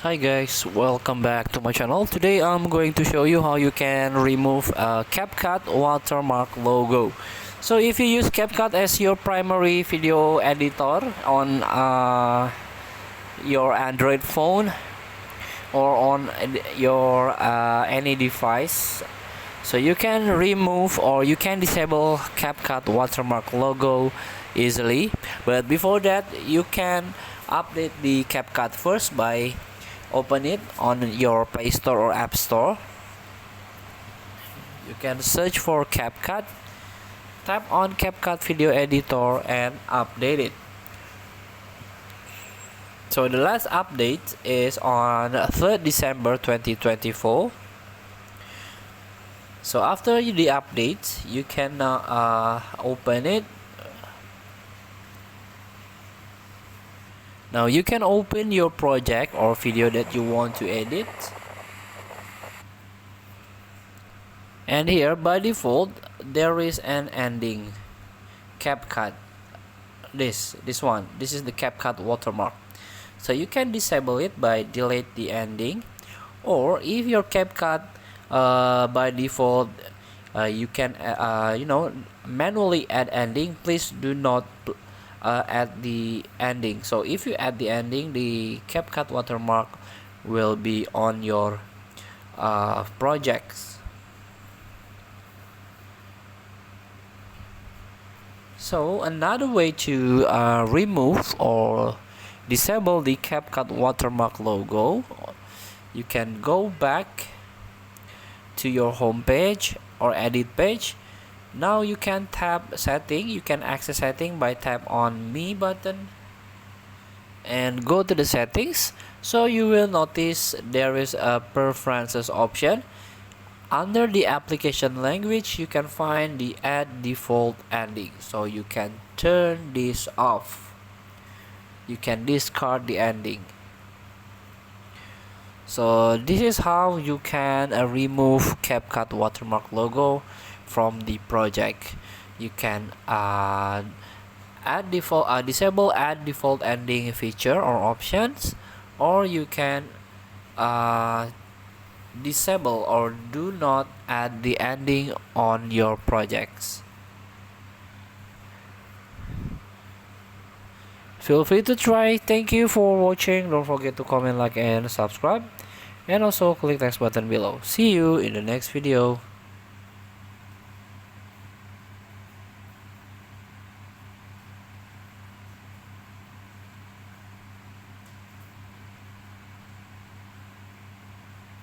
Hi guys, welcome back to my channel. Today I'm going to show you how you can remove a Capcut watermark logo. So if you use Capcut as your primary video editor on your Android phone or on your any device, so you can remove or you can disable Capcut watermark logo easily. But before that, you can update the Capcut first by open it on your Play Store or App Store. You can search for Capcut, tap on Capcut video editor and update it. So the last update is on 3rd December 2024. So after the update, you can now open it. Now you can open your project or video that you want to edit. And here by default there is an ending Capcut. This one. This is the Capcut watermark. So you can disable it by delete the ending, or if your Capcut by default you can manually add ending, please do not add the ending. So if you add the ending, the Capcut watermark will be on your projects. So another way to remove or disable the Capcut watermark logo, you can go back to your home page or edit page. Now you can tap setting. You can access setting by tap on me button and go to the settings. So you will notice there is a preferences option. Under the application language, you can find the add default ending. So you can turn this off. You can discard the ending. So this is how you can remove Capcut watermark logo from the project. You can disable add default ending feature or options, or you can disable or do not add the ending on your projects. Feel free to try. Thank you for watching. Don't forget to comment, like and subscribe, and also click the next button below. See you in the next video.